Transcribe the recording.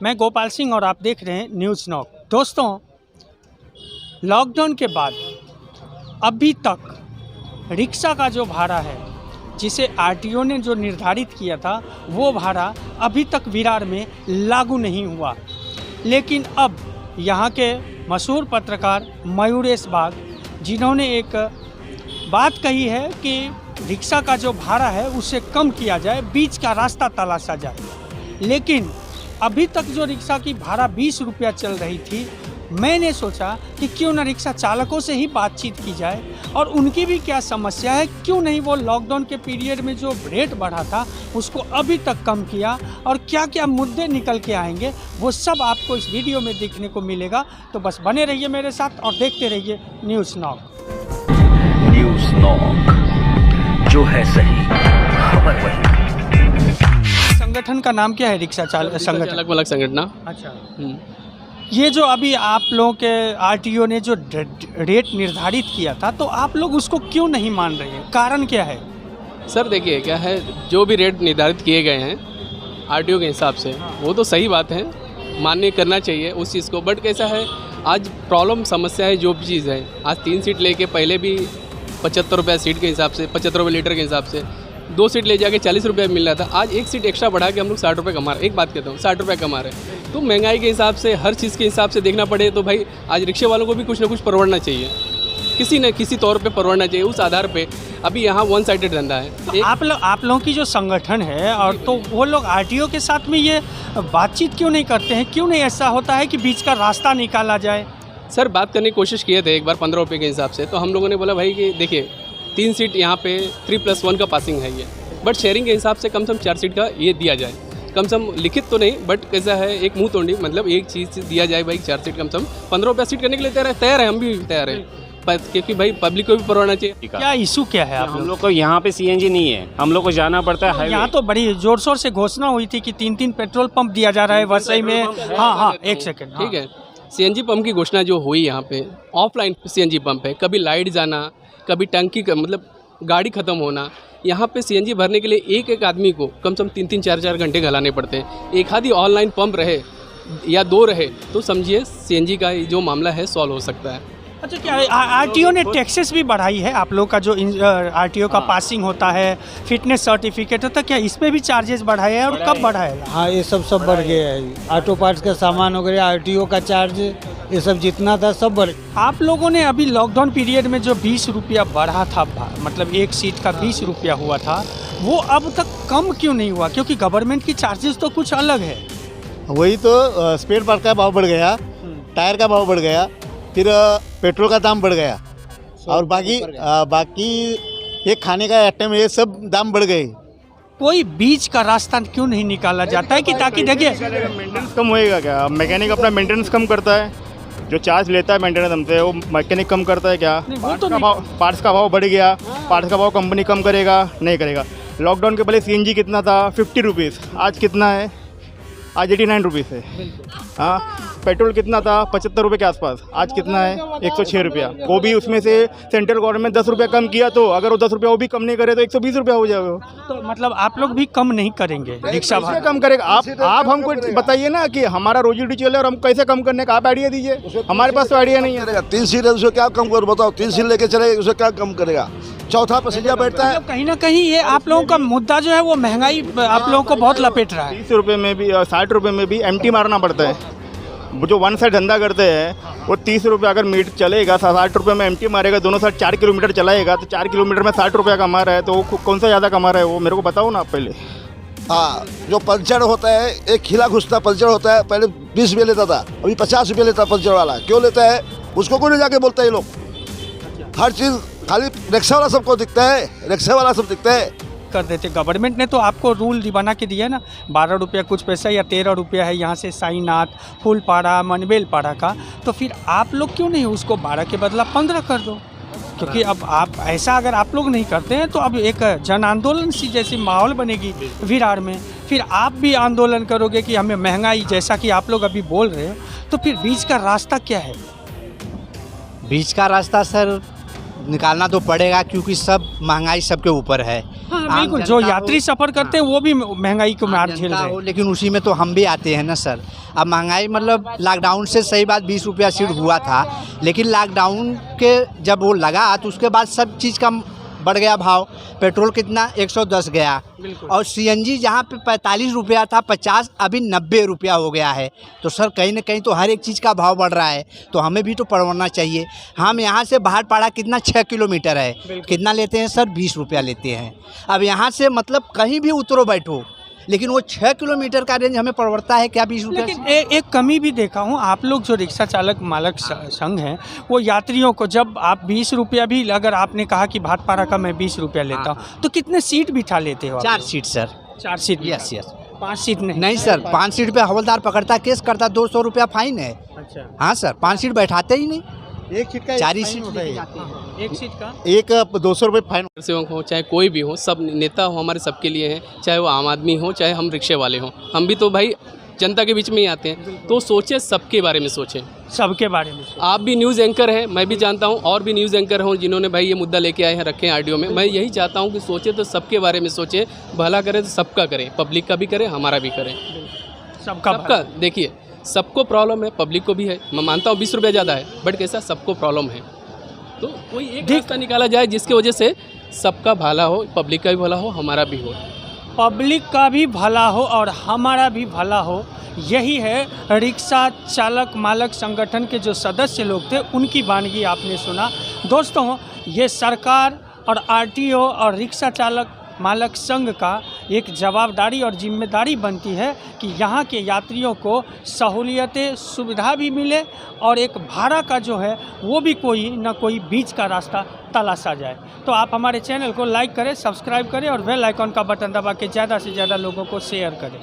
मैं गोपाल सिंह और आप देख रहे हैं न्यूज़ नॉक। दोस्तों, लॉकडाउन के बाद अभी तक रिक्शा का जो भाड़ा है, जिसे आरटीओ ने जो निर्धारित किया था, वो भाड़ा अभी तक विरार में लागू नहीं हुआ। लेकिन अब यहाँ के मशहूर पत्रकार मयूरेश बाग, जिन्होंने एक बात कही है कि रिक्शा का जो भाड़ा है उसे कम किया जाए, बीच का रास्ता तलाशा जाए। लेकिन अभी तक जो रिक्शा की भाड़ा 20 रुपया चल रही थी, मैंने सोचा कि क्यों ना रिक्शा चालकों से ही बातचीत की जाए और उनकी भी क्या समस्या है, क्यों नहीं वो लॉकडाउन के पीरियड में जो रेट बढ़ा था उसको अभी तक कम किया और क्या क्या मुद्दे निकल के आएंगे, वो सब आपको इस वीडियो में देखने को मिलेगा। तो बस बने रहिए मेरे साथ और देखते रहिए न्यूज़ नॉक। न्यूज़ नॉक, जो है सही खबर वही। संगठन का नाम क्या है? रिक्शा चालक संगठन। संगठन। अच्छा, ये जो अभी आप लोगों के आरटीओ ने जो रेट निर्धारित किया था, तो आप लोग उसको क्यों नहीं मान रहे हैं? कारण क्या है? सर देखिए, क्या है, जो भी रेट निर्धारित किए गए हैं आरटीओ के हिसाब से, वो तो सही बात है, मान्य करना चाहिए उस चीज़ को। बट कैसा है, आज प्रॉब्लम समस्या है जो भी चीज़ है, आज 3 सीट लेके पहले भी 75 रुपये सीट के हिसाब से, 75 रुपये लीटर के हिसाब से 2 सीट ले जाके 40 रुपये मिल रहा था। आज 1 सीट एक्स्ट्रा बढ़ा के हम लोग 60 रुपये कमा रहे हैं। एक बात कहता हूँ, 60 रुपये कमा रहे हैं। तो महंगाई के हिसाब से, हर चीज़ के हिसाब से देखना पड़े तो भाई आज रिक्शे वालों को भी कुछ ना कुछ परवड़ना चाहिए, किसी न किसी तौर पे परवड़ना चाहिए। उस आधार पे अभी यहाँ वन साइडेड धंधा है। तो आप लोगों की जो संगठन है, और तो वो लोग आरटीओ के साथ में ये बातचीत क्यों नहीं करते हैं? क्यों नहीं ऐसा होता है कि बीच का रास्ता निकाला जाए? सर बात करने की कोशिश किए थे एक बार 15 रुपये के हिसाब से, तो हम लोगों ने बोला भाई कि देखिए 3 सीट यहाँ पे 3+1 का पासिंग है ये, बट शेयरिंग के हिसाब से कम से कम 4 सीट का ये दिया जाए। कम से कम लिखित तो नहीं, बट कैसा है, एक मुंह तोड़ी, मतलब एक चीज़ दिया जाए भाई, 4 सीट कम से कम 15 रुपये सीट करने के लिए तैयार है, हम भी तैयार हैं, क्योंकि भाई पब्लिक को भी परवाना चाहिए। क्या इशू क्या है? आप हम लोग को यहाँ पे सीएनजी नहीं है, हम लोग को जाना पड़ता है। यहाँ तो बड़ी जोर शोर से घोषणा हुई थी कि 3 पेट्रोल पंप दिया जा रहा है वसई में। हाँ, एक सेकंड, ठीक है। सीएनजी पंप की घोषणा जो हुई यहाँ पे, ऑफलाइन सीएनजी पंप है, कभी लाइट जाना, कभी टंकी का मतलब गाड़ी ख़त्म होना। यहाँ पे सीएनजी भरने के लिए एक आदमी को कम से कम 3-3, 4-4 घंटे घलाने पड़ते हैं। एक आधी ऑनलाइन पंप रहे या 2 रहे तो समझिए सीएनजी का जो मामला है सॉल्व हो सकता है। अच्छा, क्या आरटीओ ने टैक्सेस भी बढ़ाई है? आप लोग का जो आरटीओ का पासिंग होता है, फिटनेस सर्टिफिकेट होता है, क्या इसमें भी चार्जेस बढ़ाए हैं और कब बढ़ाएगा? हाँ, ये सब बढ़ गया है। ऑटो पार्ट्स का सामान वगैरह, आरटीओ का चार्ज, ये सब जितना था सब बढ़। आप लोगों ने अभी लॉकडाउन पीरियड में जो 20 रुपया बढ़ा था, मतलब एक सीट का 20 रुपया हुआ था, वो अब तक कम क्यों नहीं हुआ? क्योंकि गवर्नमेंट की चार्जेस तो कुछ अलग है। वही तो, स्पेयर पार्ट का भाव बढ़ गया, टायर का भाव बढ़ गया, फिर पेट्रोल का दाम बढ़ गया, और बाकी ये खाने का आइटम, ये सब दाम बढ़ गए। कोई बीच का रास्ता क्यों नहीं निकाला जाता है कि ताकि देखिए मेंटेनेंस कम होएगा क्या? मैकेनिक अपना मेंटेनेंस कम करता है, जो चार्ज लेता है मेंटेनेंस हमसे, वो मैकेनिक कम करता है क्या? पार्ट्स का भाव बढ़ गया, पार्ट्स का भाव कंपनी कम करेगा? नहीं करेगा। लॉकडाउन के पहले सीएनजी कितना था? 50 रुपीज़, आज कितना है? आज 89 रुपीज़ है। हाँ, पेट्रोल कितना था? 75 रुपये के आसपास, आज कितना है? 106 रुपया। वो भी उसमें से सेंट्रल गवर्नमेंट 10 रुपया कम किया, तो अगर वो 10 रुपया वो भी कम नहीं करे तो 120 रुपया हो जाएगा। तो मतलब आप लोग भी कम नहीं करेंगे रिक्शा भाड़ा? कम करेगा? आप हमको बताइए ना कि हमारा रोजी रोटी चले और हम कैसे कम करने का आप आइडिया दीजिए। हमारे पास तो आइडिया नहीं है। 3 सीट है, उसको क्या कम करो बताओ? 3 सीट लेके चलेगा, उसको क्या कम करेगा? चौथा पैसेंजर बैठता है। कहीं ना कहीं ये आप लोगों का मुद्दा जो है वो महंगाई आप लोगों को बहुत लपेट रहा है। 30 रुपये में भी, 60 रुपये में भी एमटी मारना पड़ता है। जो वन साइड धंधा करते हैं वो 30 रुपये अगर मीटर चलेगा, 60 रुपये में एमटी मारेगा, दोनों साइड 4 किलोमीटर चलाएगा, तो 4 किलोमीटर में 60 रुपया कमा रहा है, तो वो कौन सा ज़्यादा कमा रहा है? वो मेरे को बताओ ना आप पहले। हाँ, जो पंचर होता है, एक खिला घुसता पंचर होता है, पहले 20 रुपये लेता था, अभी 50 रुपये लेता पंचर वाला। क्यों लेता है? उसको क्यों नहीं जाके बोलता है? ये लोग हर चीज़ खाली रिक्शा वाला सबको दिखता है, रिक्शा वाला सब दिखता है कर देते। गवर्नमेंट ने तो आपको रूल बना के दिया ना, 12 रुपया कुछ पैसा या 13 रुपया है यहाँ से साईनाथ, फूलपाड़ा, मनबेलपाड़ा का, तो फिर आप लोग क्यों नहीं उसको 12 के बदला 15 कर दो? क्योंकि अब आप ऐसा अगर आप लोग नहीं करते हैं तो अब एक जन आंदोलन सी जैसी माहौल बनेगी विरार में। फिर आप भी आंदोलन करोगे कि हमें महंगाई, जैसा कि आप लोग अभी बोल रहे हो, तो फिर बीच का रास्ता क्या है? बीच का रास्ता सर निकालना तो पड़ेगा, क्योंकि सब महंगाई सबके ऊपर है। हाँ, बिल्कुल। जो यात्री सफ़र करते हैं वो भी महंगाई को मार झेल रहे हैं। लेकिन उसी में तो हम भी आते हैं ना सर। अब महंगाई मतलब लॉकडाउन से सही बात 20 रुपया सीट हुआ था, लेकिन लॉकडाउन के जब वो लगा तो उसके बाद सब चीज़ का बढ़ गया भाव। पेट्रोल कितना 110 गया, और सीएनजी जहाँ पे 45 रुपया था 50 अभी 90 रुपया हो गया है। तो सर कहीं ना कहीं तो हर एक चीज़ का भाव बढ़ रहा है, तो हमें भी तो पड़वाना चाहिए। हम यहाँ से भाटपाड़ा कितना 6 किलोमीटर है, कितना लेते हैं सर 20 रुपया लेते हैं। अब यहाँ से मतलब कहीं भी उतरो बैठो, लेकिन वो 6 किलोमीटर का रेंज हमें पड़ता है क्या 20 रुपये। लेकिन एक कमी भी देखा हूँ, आप लोग जो रिक्शा चालक मालक संघ हैं वो यात्रियों को जब आप 20 रुपया भी, अगर आपने कहा कि भाटपाड़ा का मैं 20 रुपया लेता हूँ, तो कितने सीट बिठा लेते हो? 4 seat sir. 4 seat? Yes yes. 5 seat नहीं? नहीं सर, 5 सीट पे हवलदार पकड़ता, केस करता, 200 रुपया फाइन है। अच्छा। हाँ सर, 5 सीट बैठाते ही नहीं, एक सीट का 4 ही फाइन सीट होता है। एक सीट का एक 200 रुपये फाइन। सेवक हो चाहे कोई भी हो, सब नेता हो हमारे सबके लिए हैं, चाहे वो आम आदमी हो चाहे हम रिक्शे वाले हों। हम भी तो भाई जनता के बीच में ही आते हैं, तो सोचें, सबके बारे में सोचें, सबके बारे में। आप भी न्यूज़ एंकर हैं, मैं भी जानता हूं, और भी न्यूज़ एंकर हों जिन्होंने भाई ये मुद्दा लेके आए हैं, रखे हैं आरटीओ में। मैं यही चाहता हूं कि सोचे तो सबके बारे में सोचें, भला करें तो सबका करें, पब्लिक का भी करें, हमारा भी करें, सबका। देखिए सबको प्रॉब्लम है, पब्लिक को भी है। मैं मानता हूँ 20 रुपया ज़्यादा है, बट कैसा सबको प्रॉब्लम है, तो कोई एक रास्ता निकाला जाए जिसकी वजह से सबका भला हो, पब्लिक का भी भला हो, हमारा भी हो। पब्लिक का भी भला हो और हमारा भी भला हो, यही है रिक्शा चालक मालक संगठन के जो सदस्य लोग थे उनकी वानगी आपने सुना। दोस्तों, ये सरकार और आरटीओ और रिक्शा चालक मालक संघ का एक जवाबदारी और जिम्मेदारी बनती है कि यहाँ के यात्रियों को सहूलियतें, सुविधा भी मिले और एक भाड़ा का जो है वो भी कोई ना कोई बीच का रास्ता तलाशा जाए। तो आप हमारे चैनल को लाइक करें, सब्सक्राइब करें और बेल आइकॉन का बटन दबा के ज़्यादा से ज़्यादा लोगों को शेयर करें।